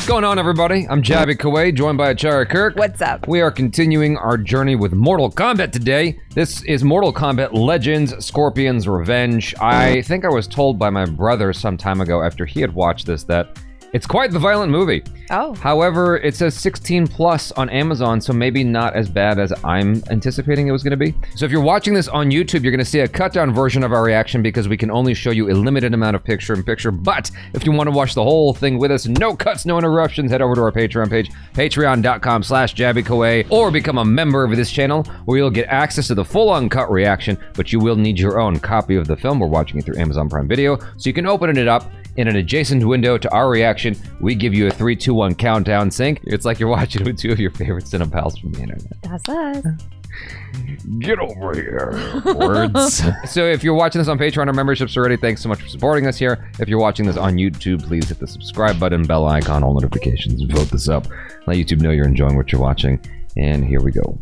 What's going on, everybody? I'm Jabby Kuwait, joined by Achara Kirk. What's up? We are continuing our journey with Mortal Kombat today. This is Mortal Kombat Legends, Scorpion's Revenge. I think I was told by my brother some time ago after he had watched this that it's quite the violent movie. Oh. However, it says 16 plus on Amazon, so maybe not as bad as I'm anticipating it was gonna be. So if you're watching this on YouTube, you're gonna see a cut down version of our reaction because we can only show you a limited amount of picture-in-picture. But if you wanna watch the whole thing with us, no cuts, no interruptions, head over to our Patreon page, patreon.com/JabbyKoei, or become a member of this channel where you'll get access to the full uncut reaction, but you will need your own copy of the film. We're watching it through Amazon Prime Video, so you can open it up in an adjacent window to our reaction. We give you a 3, 2, 1 countdown sync. It's like you're watching with two of your favorite cinema pals from the internet. That's us. Get over here, words. So if you're watching this on Patreon or memberships already, thanks so much for supporting us here. If you're watching this on YouTube, please hit the subscribe button, bell icon, all notifications, vote this up. Let YouTube know you're enjoying what you're watching. And here we go.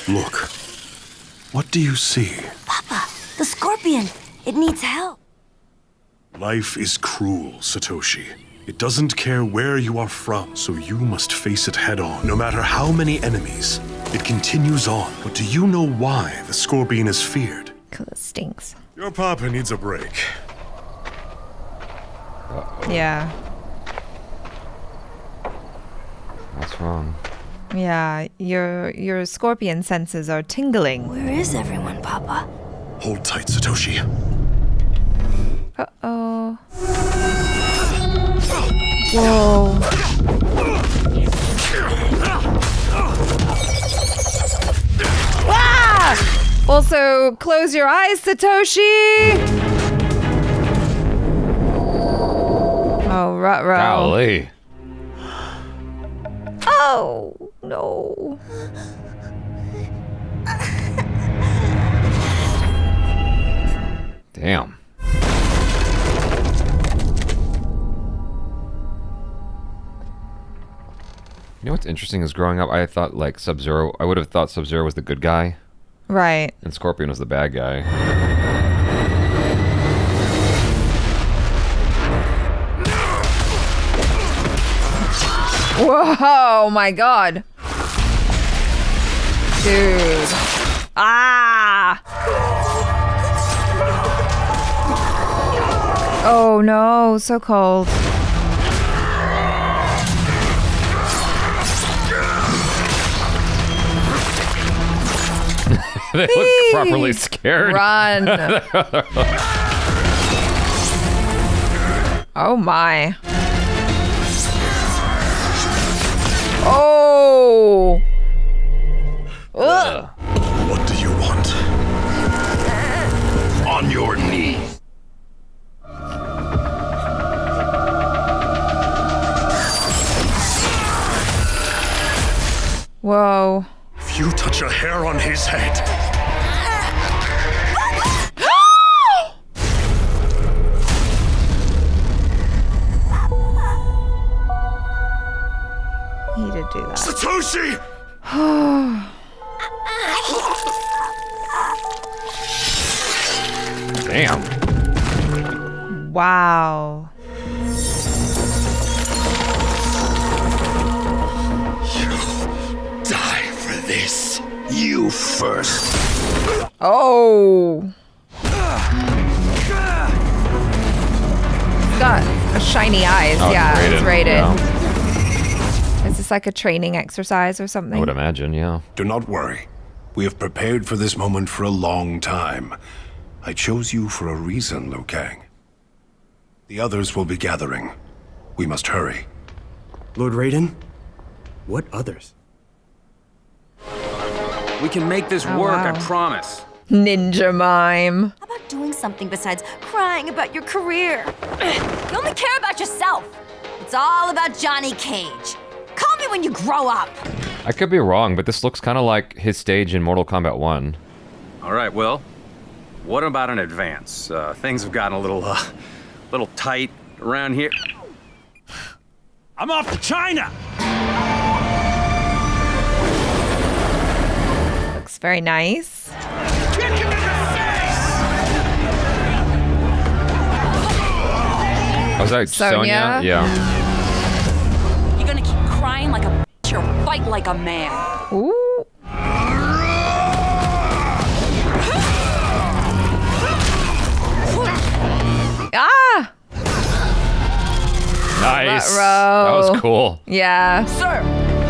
Look. What do you see? Papa, the scorpion. It needs help. Life is cruel, Satoshi. It doesn't care where you are from, so you must face it head on. No matter how many enemies, it continues on. But do you know why the scorpion is feared? Because it stinks. Your papa needs a break. Yeah. What's wrong? Yeah, your scorpion senses are tingling. Where is everyone, Papa? Hold tight, Satoshi. Uh-oh. Whoa. Ah! Also, close your eyes, Satoshi! Oh, ruh-roh. Golly. Oh, no. Damn. You know what's interesting is growing up, I thought like Sub-Zero, I would have thought Sub-Zero was the good guy. Right. And Scorpion was the bad guy. Whoa, my God. Dude. Ah! Oh no, so cold. They look properly scared. Run. Oh my. Oh. Ugh. What do you want? On your knees. Whoa. If you touch a hair on his head. He did do that. Satoshi! Damn. Wow. Die for this. You first. Oh. Got a shiny eyes. Oh, yeah, it's rated. Yeah. Is this like a training exercise or something? I would imagine, yeah. Do not worry. We have prepared for this moment for a long time. I chose you for a reason, Liu Kang. The others will be gathering. We must hurry. Lord Raiden? What others? We can make this Oh, work, wow. I promise. Ninja mime. How about doing something besides crying about your career? You only care about yourself. It's all about Johnny Cage. Call me when you grow up. I could be wrong, but this looks kind of like his stage in Mortal Kombat 1. All right, Will. What about an advance? Things have gotten a little tight around here. I'm off to China! Looks very nice. Kick him in the face! Was that Sonya? Yeah. You're gonna keep crying like a bitch or fight like a man. Ooh. Ah! Nice. Ruh-roh. That was cool. Yeah. Sir,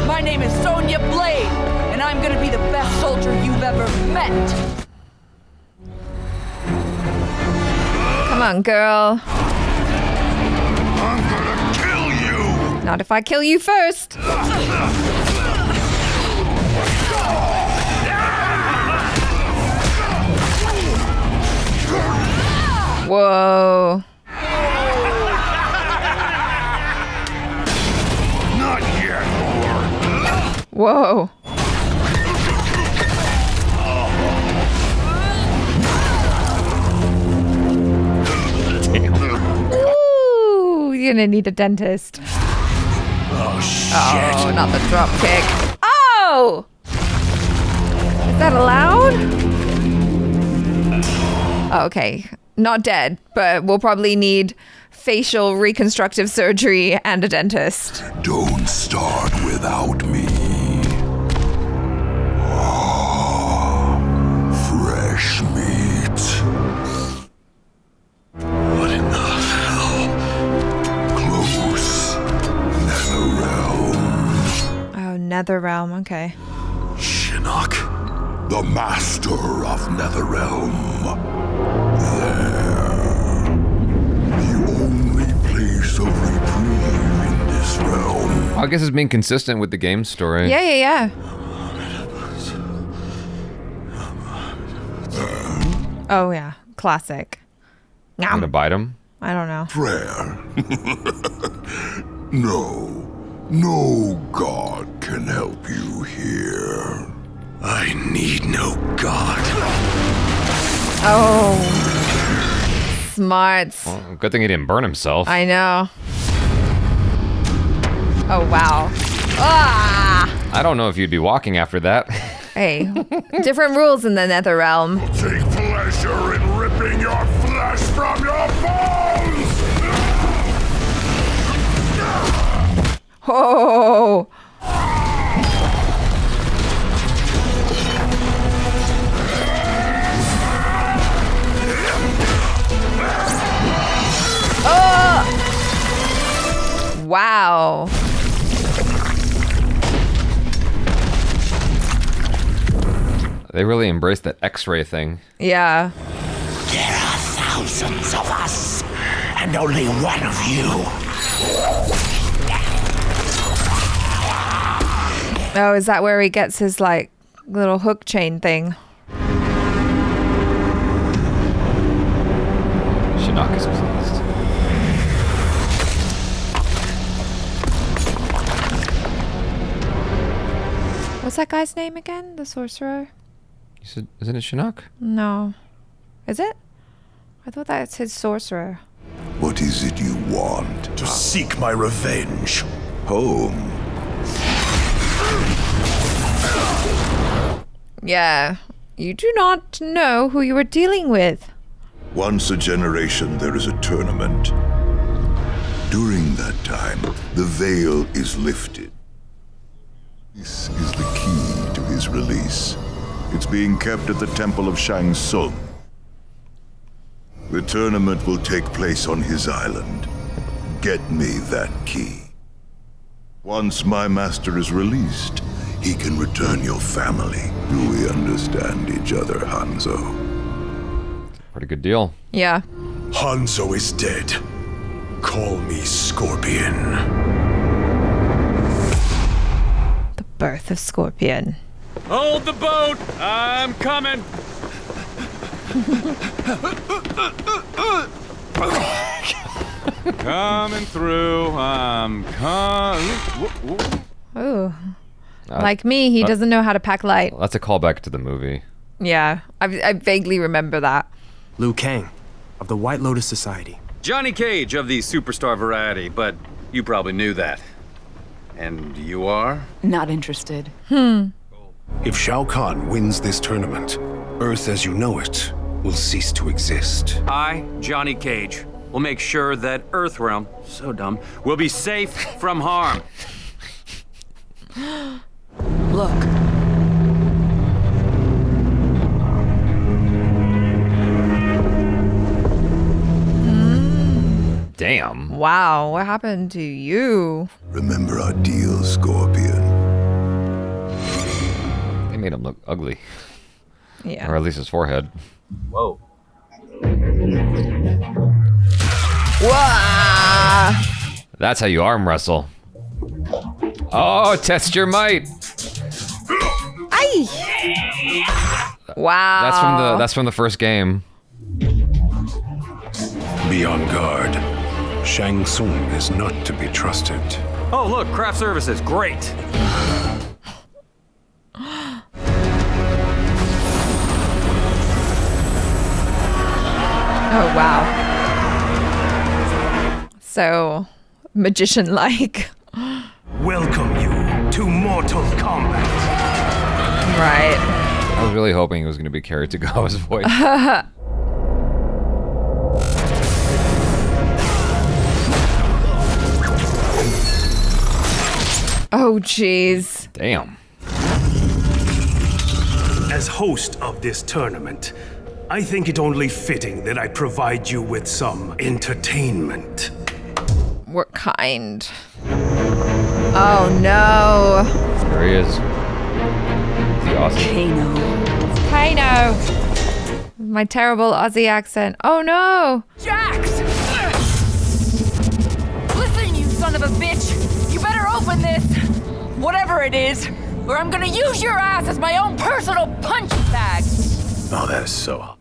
my name is Sonya Blade, and I'm gonna be the best soldier you've ever met. Come on, girl. I'm gonna kill you! Not if I kill you first. Whoa. Not yet, Lord. Whoa. Ooh, you're gonna need a dentist. Oh, shit. Oh, not the drop kick. Oh! Is that allowed? Okay. Not dead, but we'll probably need facial reconstructive surgery and a dentist. Don't start without me. Ah, fresh meat. What in the hell? Close. Netherrealm. Oh, Netherrealm, okay. Shinnok, the master of Netherrealm. There. The only place of reprieve in this realm. I guess it's being consistent with the game story. Yeah. Oh, yeah. Classic. I'm gonna bite him. I don't know. Prayer. No god can help you here. I need no god. Oh. Smart. Well, good thing he didn't burn himself. I know. Oh, wow. Ah! I don't know if you'd be walking after that. Hey, different rules in the Netherrealm. Take pleasure in ripping your flesh from your bones! Oh! Oh! Wow. They really embraced that X-ray thing. Yeah. There are thousands of us, and only one of you. Oh, is that where he gets his, like, little hook chain thing? Shinnok is pleased. What's that guy's name again? The sorcerer? You said, isn't it Shinnok? No. Is it? I thought that's his sorcerer. What is it you want? To seek my revenge. Home. Yeah. You do not know who you are dealing with. Once a generation, there is a tournament. During that time, the veil is lifted. This is the key to his release. It's being kept at the temple of Shang Tsung. The tournament will take place on his island. Get me that key. Once my master is released, he can return your family. Do we understand each other, Hanzo? Pretty good deal. Yeah. Hanzo is dead. Call me Scorpion. The birth of Scorpion. Hold the boat! I'm coming! Coming through, I'm coming. Ooh. Like me, he doesn't know how to pack light. That's a callback to the movie. Yeah. I vaguely remember that. Liu Kang, of the White Lotus Society. Johnny Cage of the superstar variety, but you probably knew that. And you are? Not interested. If Shao Kahn wins this tournament, Earth as you know it will cease to exist. I, Johnny Cage, We'll make sure that Earthrealm, so dumb, will be safe from harm. Look. Damn. Wow, what happened to you? Remember our deal, Scorpion? They made him look ugly. Yeah. Or at least his forehead. Whoa. Whoa! That's how you arm wrestle. Oh, test your might. Aye! Wow. That's from the first game. Be on guard. Shang Tsung is not to be trusted. Oh, look, craft services, great. Oh, wow. So, magician-like. Welcome you to Mortal Kombat. Right. I was really hoping it was going to be Carrie Tagawa's voice. Oh, jeez. Damn. As host of this tournament, I think it only fitting that I provide you with some entertainment. What kind? Oh, no. There he is. Is he awesome? Kano. My terrible Aussie accent. Oh, no. Jax! Listen, you son of a bitch! You better open this! Whatever it is, or I'm gonna use your ass as my own personal punch bag! Oh, that is so.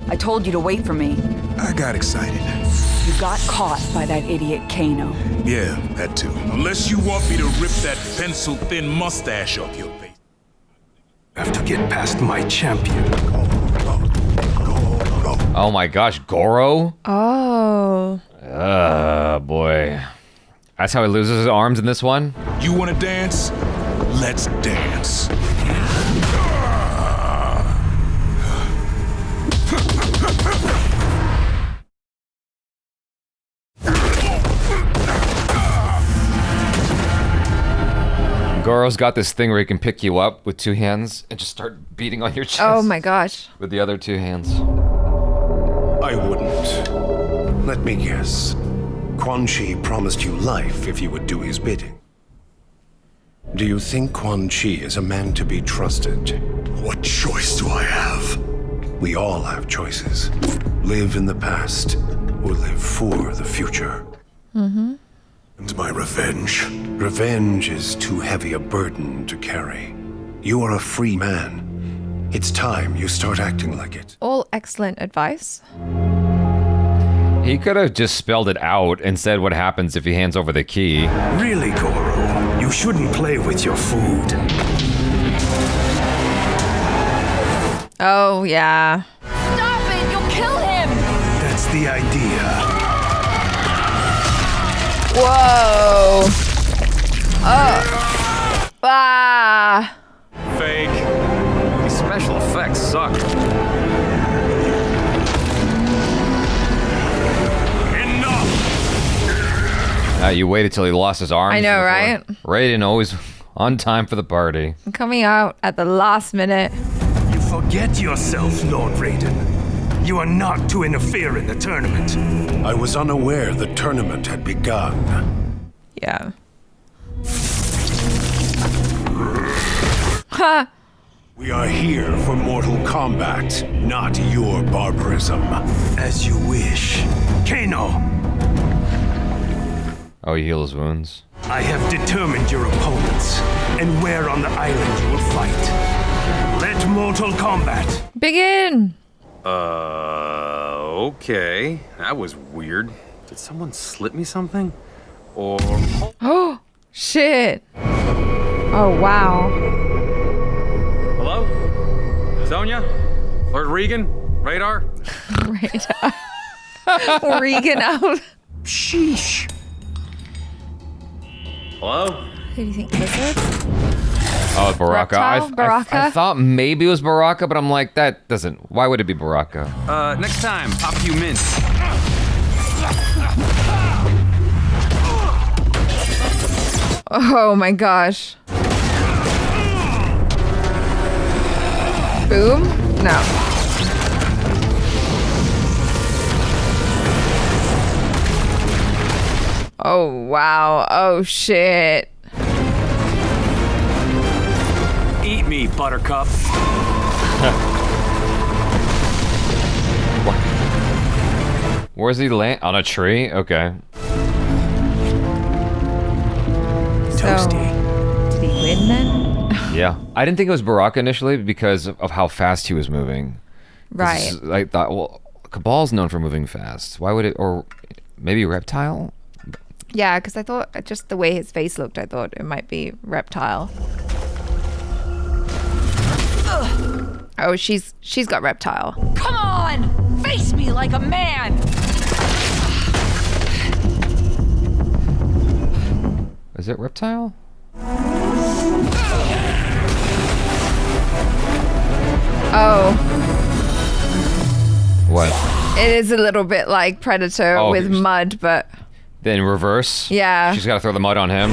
I told you to wait for me. I got excited. You got caught by that idiot Kano. Yeah, that too. Unless you want me to rip that pencil-thin mustache off your face. I have to get past my champion. Oh my gosh, Goro? Oh. Boy. That's how he loses his arms in this one? You want to dance? Let's dance. Goro's got this thing where he can pick you up with two hands and just start beating on your chest. Oh my gosh. With the other two hands. I wouldn't. Let me guess. Quan Chi promised you life if you would do his bidding. Do you think Quan Chi is a man to be trusted? What choice do I have? We all have choices. Live in the past or live for the future. Mm-hmm. And my revenge? Revenge is too heavy a burden to carry. You are a free man. It's time you start acting like it. All excellent advice. He could have just spelled it out and said what happens if he hands over the key. Really, Goro, you shouldn't play with your food. Oh, yeah. Stop it! You'll kill him! That's the idea. Whoa. Oh. Ah. Fake. These special effects suck. You waited till he lost his arms. I know, right? Raiden always on time for the party. Coming out at the last minute. You forget yourself, Lord Raiden. You are not to interfere in the tournament. I was unaware the tournament had begun. Yeah. Ha! We are here for Mortal Kombat, not your barbarism. As you wish. Kano! Oh, he heals wounds. I have determined your opponents and where on the island you will fight. Let Mortal Kombat begin! Okay. That was weird. Did someone slip me something? Or... Oh, shit. Oh, wow. Hello? Sonya? Lord Regan? Radar? Radar. Regan out. Sheesh. Hello? Who do you think, Lizard? Oh, Baraka. Baraka? I thought maybe it was Baraka, but I'm like, that doesn't... Why would it be Baraka? Next time, pop a few mints. Oh my gosh. Boom? No. Oh wow. Oh shit. Eat me, Buttercup. Where's he land? On a tree? Okay. Toasty. Did he win then? Yeah. I didn't think it was Baraka initially because of how fast he was moving. Right. I thought, well, Cabal's known for moving fast. Why would it, or maybe Reptile? Yeah, because I thought just the way his face looked, I thought it might be Reptile. Oh, she's got Reptile. Come on! Face me like a man! Is it Reptile? Oh. What? It is a little bit like Predator with mud, but... Then reverse? Yeah. She's got to throw the mud on him.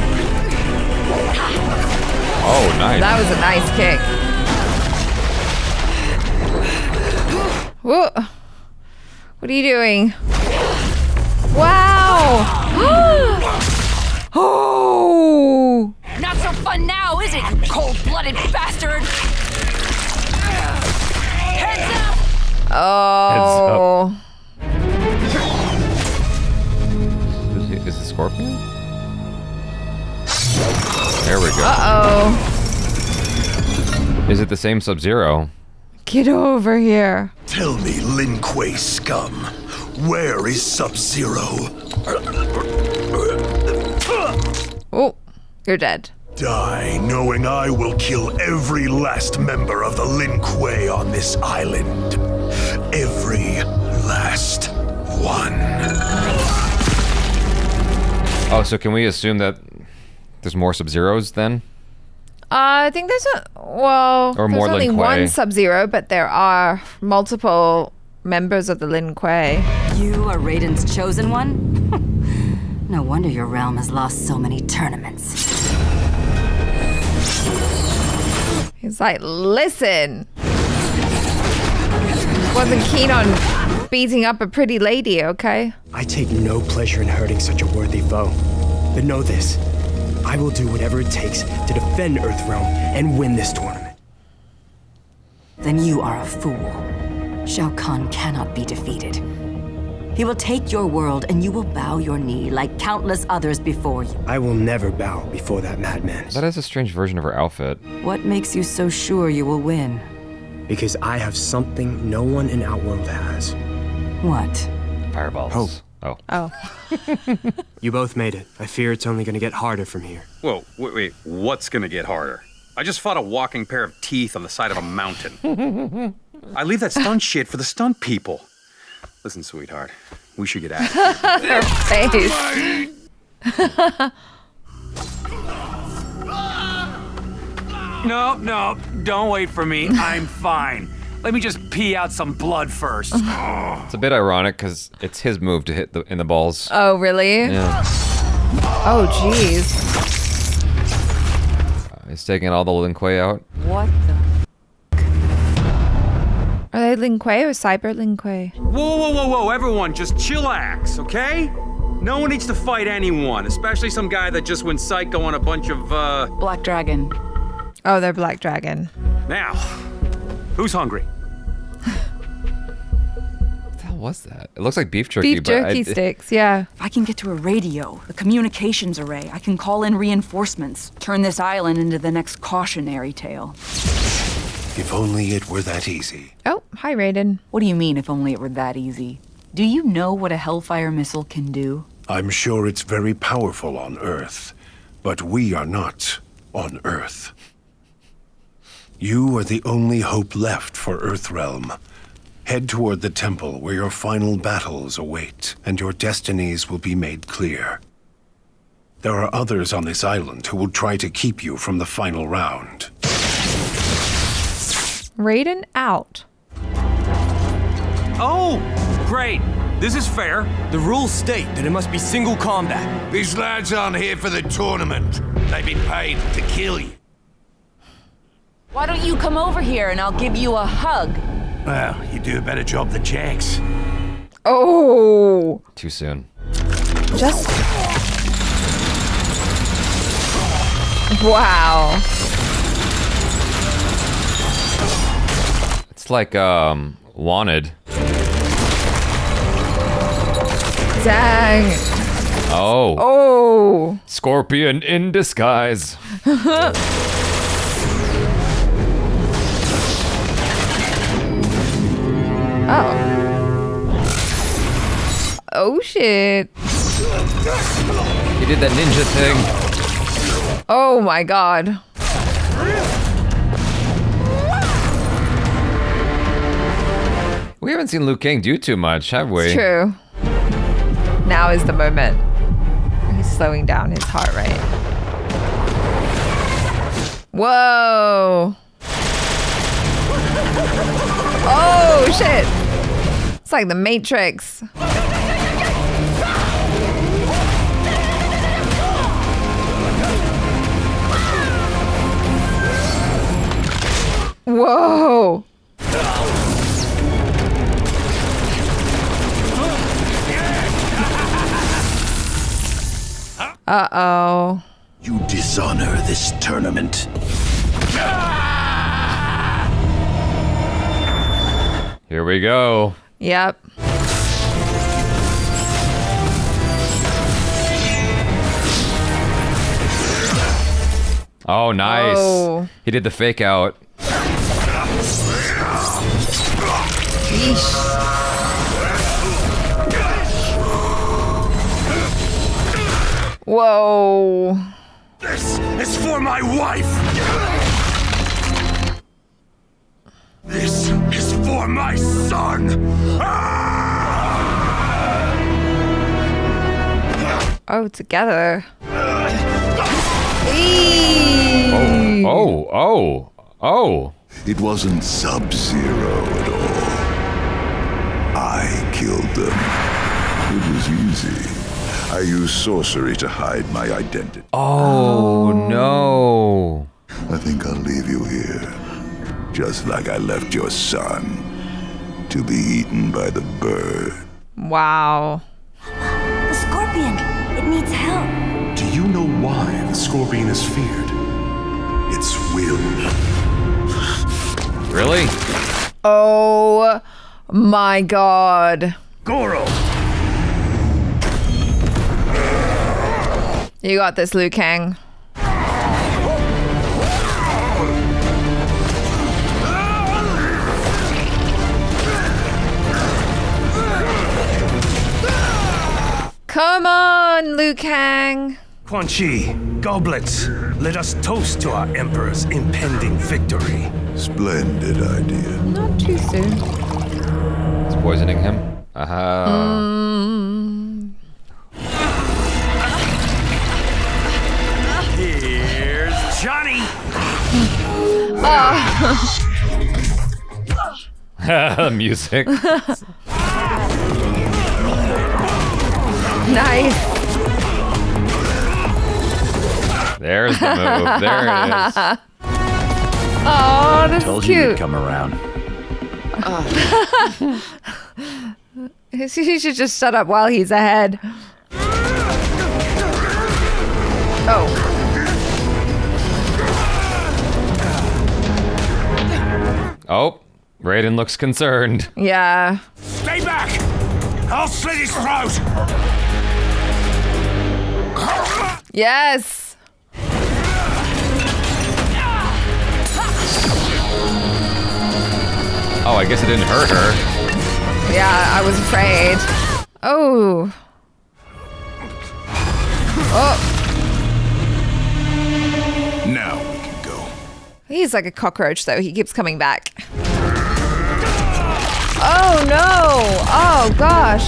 Oh, nice. That was a nice kick. Whoa. What are you doing? Wow. Oh. Not so fun now, is it, you cold-blooded bastard? Heads up! Oh. Is it Scorpion? There we go. Uh-oh. Is it the same Sub-Zero? Get over here. Tell me, Lin Kuei scum, where is Sub-Zero? Oh, you're dead. Die knowing I will kill every last member of the Lin Kuei on this island. Every last one. Oh, so can we assume that there's more Sub-Zeros then? I think there's Or there's more only Lin Kuei. one Sub-Zero, but there are multiple members of the Lin Kuei. You are Raiden's chosen one? No wonder your realm has lost so many tournaments. He's like, listen. Wasn't keen on beating up a pretty lady, okay? I take no pleasure in hurting such a worthy foe. But know this, I will do whatever it takes to defend Earthrealm and win this tournament. Then you are a fool. Shao Kahn cannot be defeated. He will take your world and you will bow your knee like countless others before you. I will never bow before that madman. That is a strange version of her outfit. What makes you so sure you will win? Because I have something no one in Outworld has. What? Fireballs. Hope. Oh. Oh. You both made it. I fear it's only gonna get harder from here. Whoa, wait, what's gonna get harder? I just fought a walking pair of teeth on the side of a mountain. I leave that stunt shit for the stunt people. Listen, sweetheart, we should get out of here. Her face. No, don't wait for me. I'm fine. Let me just pee out some blood first. It's a bit ironic because it's his move to hit in the balls. Oh, really? Yeah. Oh, jeez. He's taking all the Lin Kuei out. What the? Are they Lin Kuei or Cyber Lin Kuei? Whoa, everyone, just chillax, okay? No one needs to fight anyone, especially some guy that just went psycho on a bunch of, Black Dragon. Oh, they're Black Dragon. Now, who's hungry? What the hell was that? It looks like beef jerky. Beef jerky sticks, yeah. If I can get to a radio, a communications array, I can call in reinforcements, turn this island into the next cautionary tale. If only it were that easy. Oh, hi, Raiden. What do you mean, if only it were that easy? Do you know what a Hellfire missile can do? I'm sure it's very powerful on Earth, but we are not on Earth. You are the only hope left for Earthrealm. Head toward the temple where your final battles await, and your destinies will be made clear. There are others on this island who will try to keep you from the final round. Raiden out. Oh, great. This is fair. The rules state that it must be single combat. These lads aren't here for the tournament. They've been paid to kill you. Why don't you come over here and I'll give you a hug? Well, you do a better job than Jax. Oh. Too soon. Just. Wow. It's like, Wanted. Dang. Oh. Oh. Scorpion in disguise. Oh. Oh shit. He did that ninja thing. Oh my god. We haven't seen Liu Kang do too much, have we? It's true. Now is the moment. He's slowing down his heart rate. Whoa. Oh shit. It's like the Matrix. Whoa. Uh-oh. You dishonor this tournament. Here we go. Yep. Oh, nice. Oh. He did the fake out. Yeesh. Whoa. This is for my wife. This is for my son. Oh, together. Oh. It wasn't Sub-Zero at all. I killed them. It was easy. I used sorcery to hide my identity. Oh, no. I think I'll leave you here. Just like I left your son to be eaten by the bird. Wow. The scorpion. It needs help. Do you know why the scorpion is feared? Its will. Really? Oh my god. Goro. You got this, Liu Kang. Come on, Liu Kang. Quan Chi, goblets. Let us toast to our Emperor's impending victory. Splendid idea. Not too soon. It's poisoning him. Here's Johnny. Music. Nice. There's the move. There it is. Oh, this Told is you cute. you'd come around. He should just shut up while he's ahead. Oh. Oh, Raiden looks concerned. Yeah. Stay back. I'll slit his throat. Yes. Oh, I guess it didn't hurt her. Yeah, I was afraid. Oh. Oh. Now we can go. He's like a cockroach, though. He keeps coming back. Oh, no. Oh, gosh.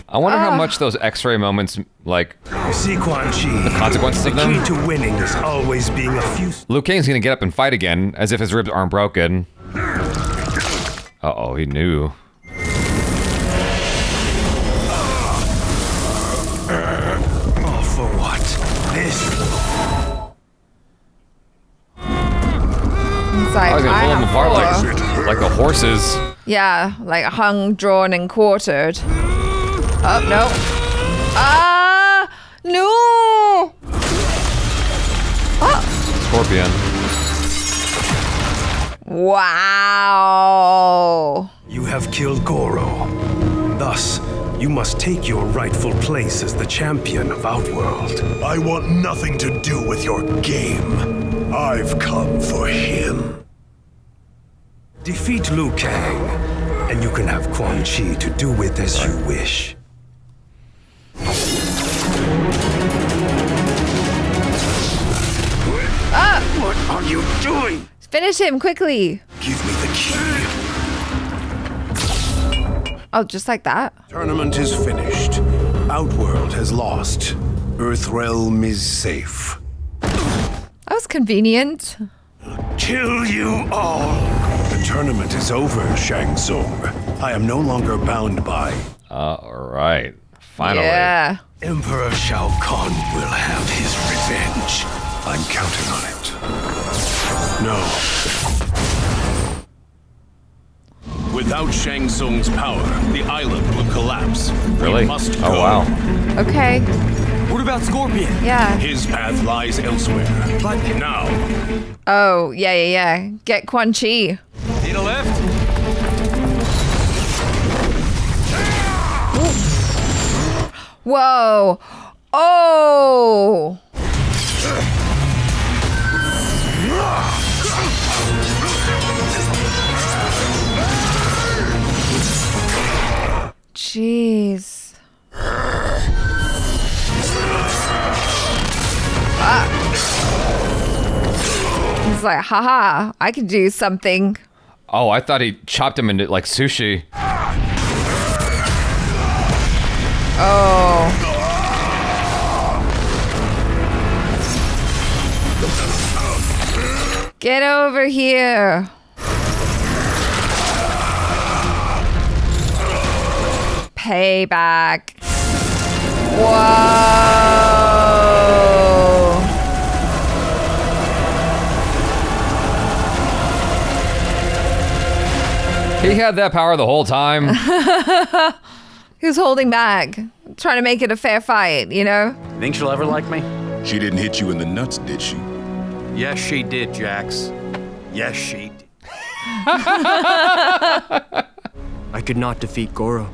I wonder how much those X-ray moments, like, See, Quan Chi. the consequences of The key them. to winning is always being a few. Liu Kang's gonna get up and fight again, as if his ribs aren't broken. Uh-oh, he knew. Oh, for what? This It's like, I was gonna pull them apart like the horses. yeah, like hung, drawn, and quartered. Oh, no. No! Oh! Scorpion. Wow. You have killed Goro. Thus, you must take your rightful place as the champion of Outworld. I want nothing to do with your game. I've come for him. Defeat Liu Kang, and you can have Quan Chi to do with as you wish. What are you doing? Finish him quickly. Give me the key. Oh, just like that. Tournament is finished. Outworld has lost. Earthrealm is safe. That was convenient. Kill you all. The tournament is over, Shang Tsung. I am no longer bound by... All right. Finally. Yeah. Emperor Shao Kahn will have his revenge. I'm counting on it. No. Without Shang Tsung's power, the island will collapse. Really? We must go. Oh, wow. Okay. What about Scorpion? Yeah. His path lies elsewhere. But now. Oh, yeah. Get Quan Chi. Need a lift? Whoa. Oh. Jeez. He's like, haha, I can do something. Oh, I thought he chopped him into like sushi. Oh. Get over here. Payback. Whoa. He had that power the whole time. He was holding back, trying to make it a fair fight, you know? Think she'll ever like me? She didn't hit you in the nuts, did she? Yes, she did, Jax. Yes, she did. I could not defeat Goro.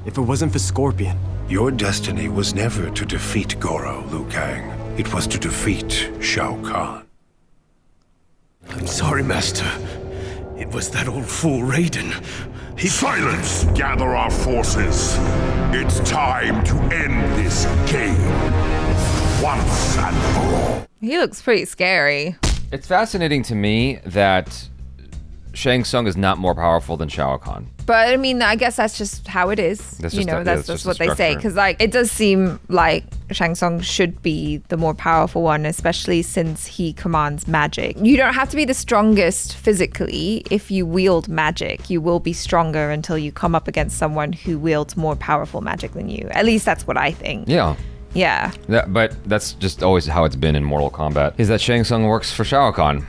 If it wasn't for Scorpion. Your destiny was never to defeat Goro, Liu Kang. It was to defeat Shao Kahn. I'm sorry, Master. It was that old fool Raiden. Silence! Gather our forces. It's time to end this game. Once and for all. He looks pretty scary. It's fascinating to me that Shang Tsung is not more powerful than Shao Kahn. But I mean, I guess that's just how it is. That's You just know, the- that's yeah, just that's what just they the say. structure. Because like, it does seem like Shang Tsung should be the more powerful one, especially since he commands magic. You don't have to be the strongest physically. If you wield magic, you will be stronger until you come up against someone who wields more powerful magic than you. At least that's what I think. Yeah. Yeah. But that's just always how it's been in Mortal Kombat, is that Shang Tsung works for Shao Kahn.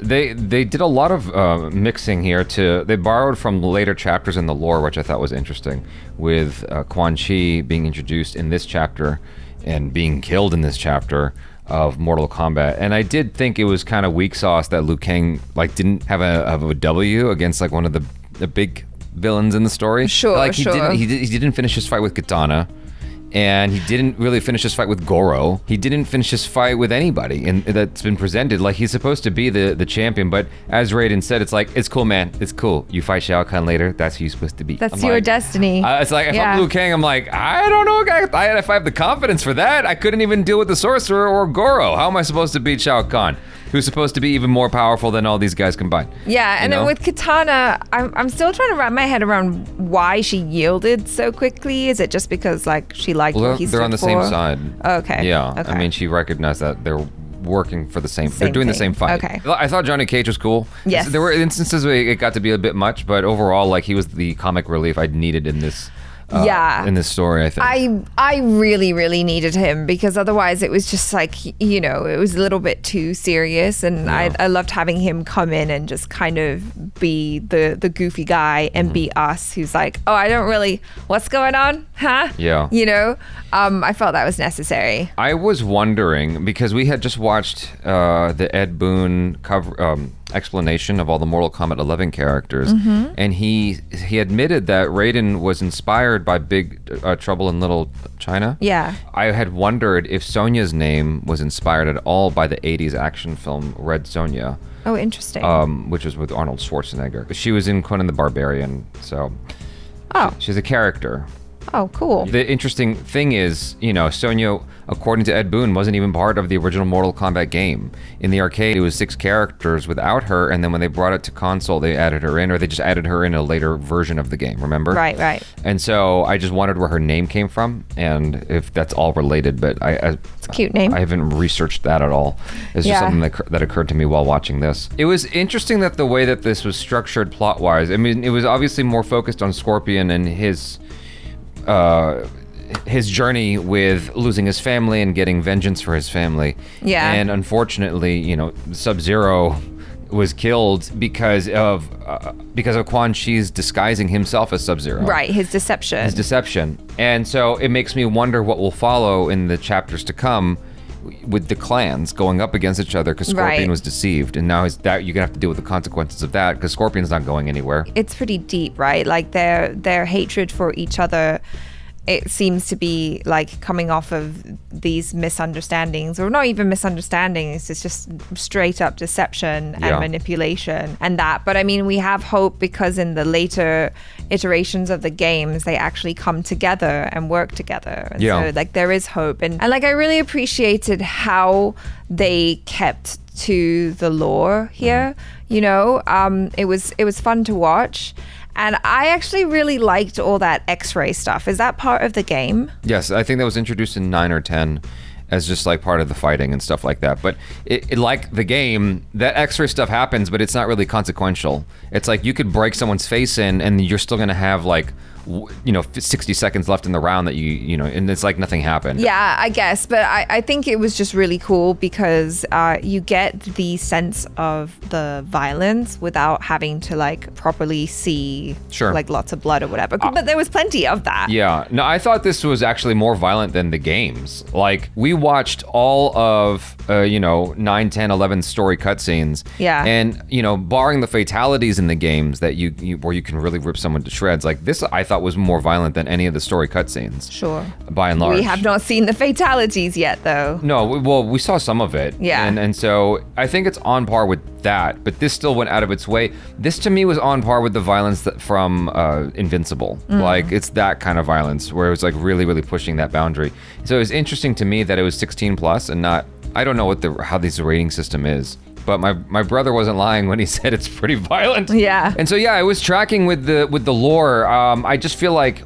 They did a lot of mixing here they borrowed from later chapters in the lore, which I thought was interesting, with Quan Chi being introduced in this chapter and being killed in this chapter of Mortal Kombat. And I did think it was kind of weak sauce that Liu Kang like didn't have a W against like one of the big villains in the story. Sure, like sure. He didn't finish his fight with Katana. And he didn't really finish his fight with Goro. He didn't finish his fight with anybody that's been presented. Like, he's supposed to be the champion, but as Raiden said, it's like, it's cool, man. It's cool. You fight Shao Kahn later, that's who you're supposed to be. That's I'm your like, destiny. It's like, if Yeah. I'm Liu Kang, I'm like, I don't know, guys. If I have the confidence for that, I couldn't even deal with the Sorcerer or Goro. How am I supposed to beat Shao Kahn, who's supposed to be even more powerful than all these guys combined? Yeah, and You know? then with Katana, I'm still trying to wrap my head around why she yielded so quickly. Is it just because like she liked Well, what he they're on the stood same for? side. Okay. Yeah. Okay. I mean, she recognized that they're working for the same. They're Same doing the thing. same fight. Okay. I thought Johnny Cage was cool. Yes. There were instances where it got to be a bit much, but overall, like he was the comic relief I needed in this in this story, I think. I really, really needed him because otherwise it was just like, you know, it was a little bit too serious. And I loved having him come in and just kind of be the goofy guy and be us who's like, oh, I don't really, what's going on? Huh? Yeah. You know, I felt that was necessary. I was wondering, because we had just watched the Ed Boon explanation of all the Mortal Kombat 11 characters, and he admitted that Raiden was inspired by Big Trouble in Little China. Yeah. I had wondered if Sonya's name was inspired at all by the 80s action film Red Sonja. Oh, interesting. Which was with Arnold Schwarzenegger. She was in Conan the Barbarian, so she's a character. Oh, cool. The interesting thing is, you know, Sonya, according to Ed Boon, wasn't even part of the original Mortal Kombat game. In the arcade, it was 6 characters without her, and then when they brought it to console, they added her in, or they just added her in a later version of the game, remember? Right. And so I just wondered where her name came from, and if that's all related, but it's a cute name. I haven't researched that at all. It's just something that occurred to me while watching this. It was interesting that the way that this was structured plot-wise, I mean, it was obviously more focused on Scorpion and his journey with losing his family and getting vengeance for his family. Yeah. And unfortunately, you know, Sub-Zero was killed because of Quan Chi's disguising himself as Sub-Zero. Right, his deception. And so it makes me wonder what will follow in the chapters to come with the clans going up against each other because Scorpion was deceived, and now you're gonna have to deal with the consequences of that because Scorpion's not going anywhere. It's pretty deep, right? Like their hatred for each other, it seems to be like coming off of these misunderstandings, or not even misunderstandings, it's just straight up deception and manipulation and that. But I mean, we have hope because in the later iterations of the games, they actually come together and work together. And so like there is hope. And like I really appreciated how they kept to the lore here, you know? It was fun to watch. And I actually really liked all that X-ray stuff. Is that part of the game? Yes, I think that was introduced in 9 or 10 as just like part of the fighting and stuff like that. But it like the game, that X-ray stuff happens, but it's not really consequential. It's like you could break someone's face in and you're still gonna have like, you know, 60 seconds left in the round that you know, and it's like nothing happened. Yeah, I guess, but I think it was just really cool because you get the sense of the violence without having to like properly see like lots of blood or whatever. But there was plenty of that. Yeah, no, I thought this was actually more violent than the games. Like we watched all of, you know, 9, 10, 11 story cutscenes. Yeah. And, you know, barring the fatalities in the games that you where you can really rip someone to shreds, like this I thought was more violent than any of the story cutscenes. Sure. By and large. We have not seen the fatalities yet, though. No, we saw some of it. Yeah. And so I think it's on par with that, but this still went out of its way. This to me was on par with the violence from Invincible. Like it's that kind of violence where it was like really, really pushing that boundary. So it was interesting to me that it was 16 plus and not, I don't know how this rating system is. But my brother wasn't lying when he said it's pretty violent. Yeah. And so I was tracking with the lore. I just feel like,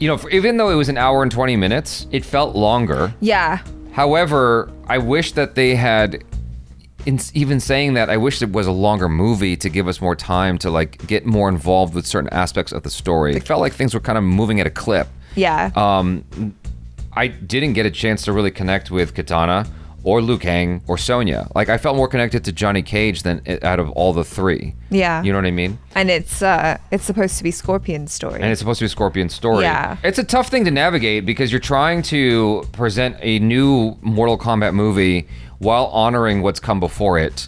you know, even though it was an hour and 20 minutes, it felt longer. Yeah. However, I wish that they had, even saying that, I wish it was a longer movie to give us more time to like get more involved with certain aspects of the story. It felt like things were kind of moving at a clip. Yeah. I didn't get a chance to really connect with Kitana or Liu Kang or Sonya. Like I felt more connected to Johnny Cage than out of all the 3. Yeah. You know what I mean? And it's supposed to be Scorpion's story. And it's supposed to be Scorpion's story. Yeah. It's a tough thing to navigate because you're trying to present a new Mortal Kombat movie while honoring what's come before it.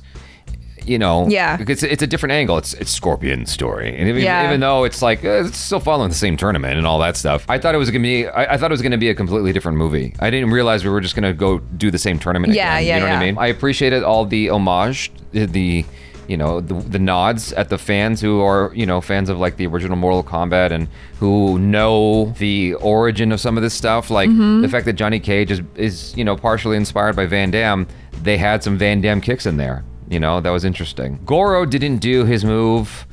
You know, because it's a different angle. It's Scorpion's story, and even though it's like it's still following the same tournament and all that stuff. I thought it was gonna be. I thought it was gonna be a completely different movie. I didn't realize we were just gonna go do the same tournament again. You know what I mean? I appreciated all the homage, the nods at the fans who are, you know, fans of like the original Mortal Kombat and who know the origin of some of this stuff. Like the fact that Johnny Cage is you know, partially inspired by Van Damme. They had some Van Damme kicks in there. You know, that was interesting. Goro didn't do his move,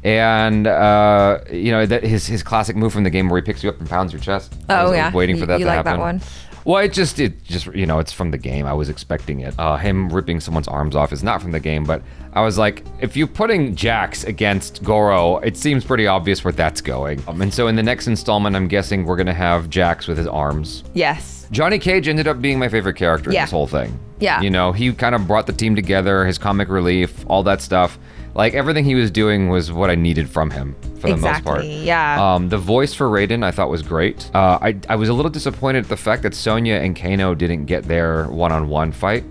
and you know, that his classic move from the game where he picks you up and pounds your chest. Oh, I was waiting for that to like happen. That one. Well, it just, you know, it's from the game. I was expecting it. Him ripping someone's arms off is not from the game, but I was like, if you're putting Jax against Goro, it seems pretty obvious where that's going. And so in the next installment, I'm guessing we're gonna have Jax with his arms. Yes. Johnny Cage ended up being my favorite character in this whole thing. Yeah. You know, he kind of brought the team together, his comic relief, all that stuff. Like, everything he was doing was what I needed from him, for the most part. Yeah. The voice for Raiden, I thought was great. I was a little disappointed at the fact that Sonya and Kano didn't get their one-on-one fight.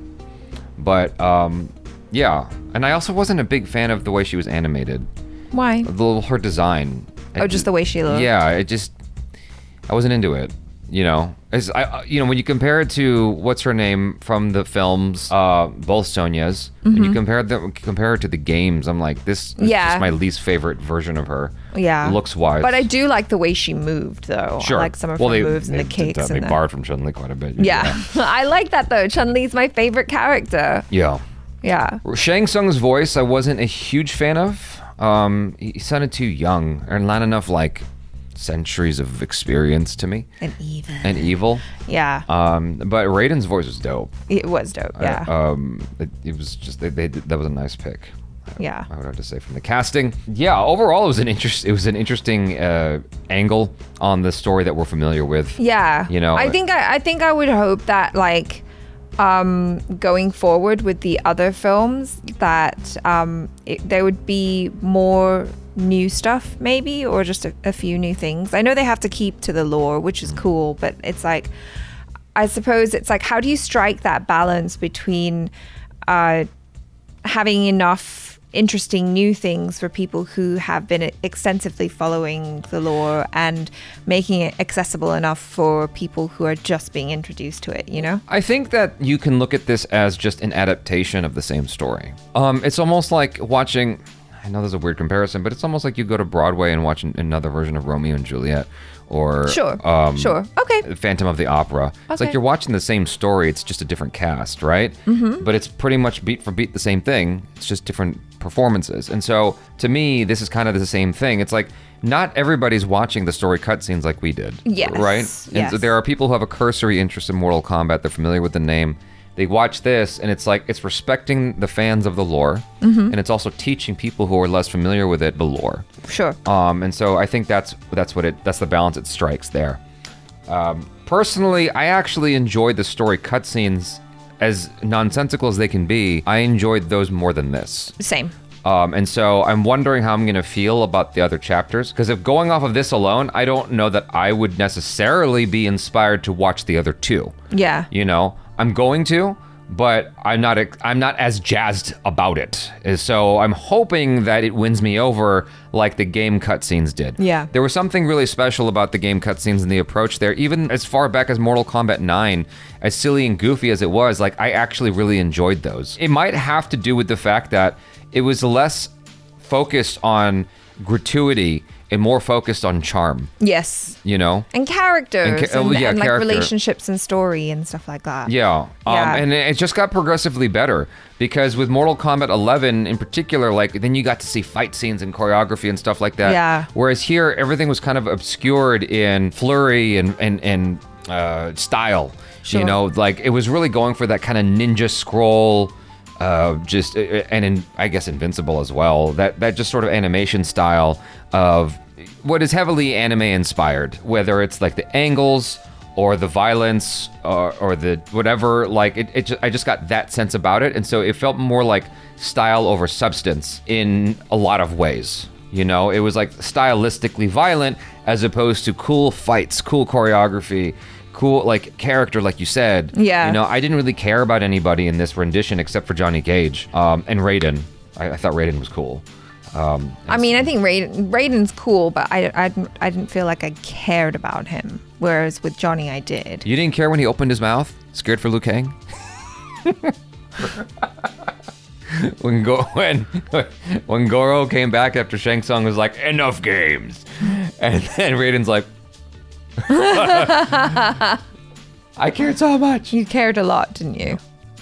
But, yeah. And I also wasn't a big fan of the way she was animated. Why? Her design. Just the way she looked. Yeah, I wasn't into it. You know, when you compare it to what's her name from the films, both Sonya's, when you compare it to the games, I'm like, this is just my least favorite version of her. Yeah, looks wise. But I do like the way she moved, though. Sure. I like some of her moves and the kicks. They borrowed from Chun-Li quite a bit. Yeah, I like that though. Chun-Li's my favorite character. Yeah. Yeah. Shang Tsung's voice, I wasn't a huge fan of. He sounded too young and not enough like centuries of experience to me. And evil. Yeah. But Raiden's voice was dope. It was dope. Yeah. It was just that was a nice pick. Yeah. I would have to say from the casting. Yeah. Overall, it was an interesting angle on the story that we're familiar with. Yeah. You know. I think I would hope that like going forward with the other films that there would be more new stuff maybe, or just a few new things. I know they have to keep to the lore, which is cool, but it's like, I suppose it's like, how do you strike that balance between having enough interesting new things for people who have been extensively following the lore and making it accessible enough for people who are just being introduced to it, you know? I think that you can look at this as just an adaptation of the same story. It's almost like watching, I know there's a weird comparison, but it's almost like you go to Broadway and watch another version of Romeo and Juliet, or sure, okay, Phantom of the Opera. It's like you're watching the same story, it's just a different cast, right? Mm-hmm. But it's pretty much beat for beat the same thing. It's just different performances. And so to me, this is kind of the same thing. It's like not everybody's watching the story cutscenes like we did, right? And so there are people who have a cursory interest in Mortal Kombat. They're familiar with the name. They watch this and it's like, it's respecting the fans of the lore, and it's also teaching people who are less familiar with it the lore. Sure. And so I think that's the balance it strikes there. Personally, I actually enjoyed the story cutscenes, as nonsensical as they can be. I enjoyed those more than this. Same. And so I'm wondering how I'm gonna feel about the other chapters, because if going off of this alone, I don't know that I would necessarily be inspired to watch the other two. Yeah. You know, I'm going to, but I'm not as jazzed about it. So I'm hoping that it wins me over like the game cutscenes did. Yeah. There was something really special about the game cutscenes and the approach there, even as far back as Mortal Kombat 9, as silly and goofy as it was, like I actually really enjoyed those. It might have to do with the fact that it was less focused on gratuity and more focused on charm. Yes. You know? And characters and like character. relationships and story and stuff like that. Yeah. And it just got progressively better, because with Mortal Kombat 11 in particular, like then you got to see fight scenes and choreography and stuff like that. Yeah. Whereas here, everything was kind of obscured in flurry and style. Sure. You know, like it was really going for that kind of ninja scroll, I guess Invincible as well. That just sort of animation style of what is heavily anime inspired, whether it's like the angles or the violence or the whatever. Like I just got that sense about it, and so it felt more like style over substance in a lot of ways. You know, it was like stylistically violent as opposed to cool fights, cool choreography, cool like character, like you said. Yeah. You know, I didn't really care about anybody in this rendition except for Johnny Cage and Raiden. I thought Raiden was cool. I mean, I think Raiden's cool, but I didn't feel like I cared about him. Whereas with Johnny, I did. You didn't care when he opened his mouth? Scared for Liu Kang? when Goro came back after Shang Tsung was like, enough games. And then Raiden's like, I cared so much. You cared a lot, didn't you?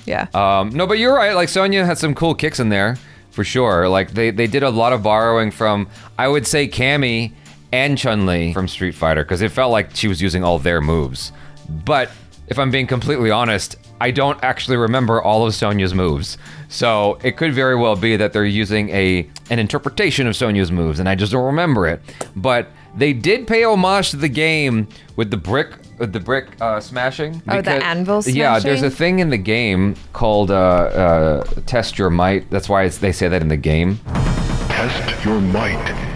Yeah. No, but you're right. Like Sonya had some cool kicks in there. For sure. Like they did a lot of borrowing from, I would say, Cammy and Chun-Li from Street Fighter, because it felt like she was using all their moves. But if I'm being completely honest, I don't actually remember all of Sonya's moves. So it could very well be that they're using an interpretation of Sonya's moves, and I just don't remember it. But they did pay homage to the game with the brick smashing. Oh, the anvil smashing? Yeah, there's a thing in the game called Test Your Might. That's why they say that in the game. Test your might.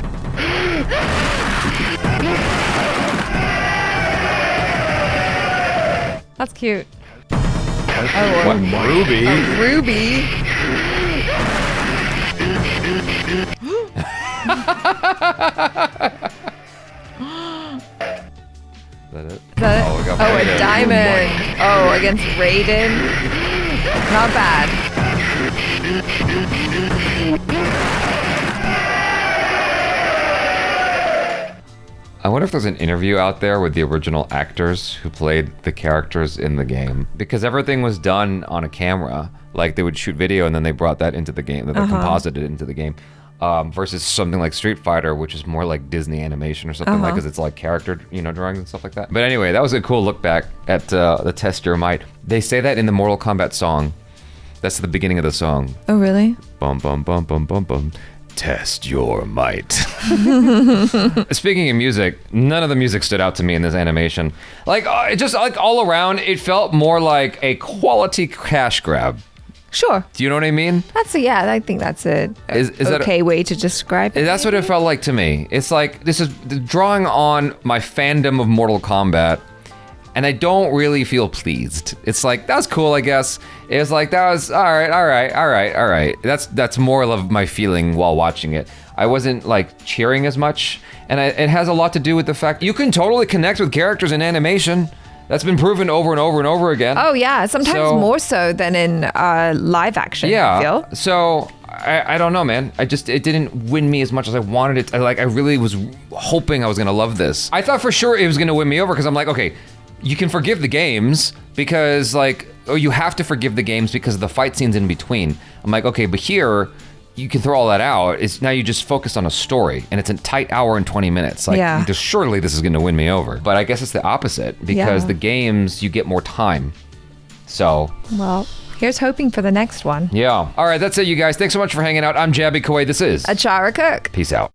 That's cute. What? Ruby? A ruby? Is that it? Oh, we got a Raiden. diamond. Oh, against Raiden. Not bad. I wonder if there's an interview out there with the original actors who played the characters in the game. Because everything was done on a camera. Like, they would shoot video and then they brought that into the game. They composited it into the game. Versus something like Street Fighter, which is more like Disney animation or something like, because it's like character, drawings and stuff like that. But anyway, that was a cool look back at the Test Your Might. They say that in the Mortal Kombat song. That's the beginning of the song. Oh, really? Bum, bum, bum, bum, bum, bum. Test your might. Speaking of music, none of the music stood out to me in this animation. Like, it just, like, all around, it felt more like a quality cash grab. Sure. Do you know what I mean? I think that's a okay way to describe it. That's what it felt like to me. It's like, this is drawing on my fandom of Mortal Kombat, and I don't really feel pleased. It's like, that was cool, I guess. It was like, that was, all right. That's more of my feeling while watching it. I wasn't like cheering as much, and it has a lot to do with the fact you can totally connect with characters in animation. That's been proven over and over and over again. Oh yeah, sometimes more so than in live action. Yeah. I feel. So I don't know, man. It didn't win me as much as I wanted it. I really was hoping I was gonna love this. I thought for sure it was gonna win me over because I'm like, okay, you can forgive the games because you have to forgive the games because of the fight scenes in between. I'm like, okay, but here you can throw all that out. It's now you just focus on a story, and it's a tight hour and 20 minutes. Like, surely this is going to win me over. But I guess it's the opposite because the games you get more time. So, well, here's hoping for the next one. Yeah. All right, that's it, you guys. Thanks so much for hanging out. I'm Jabby Kuwait. This is Achara Cook. Peace out.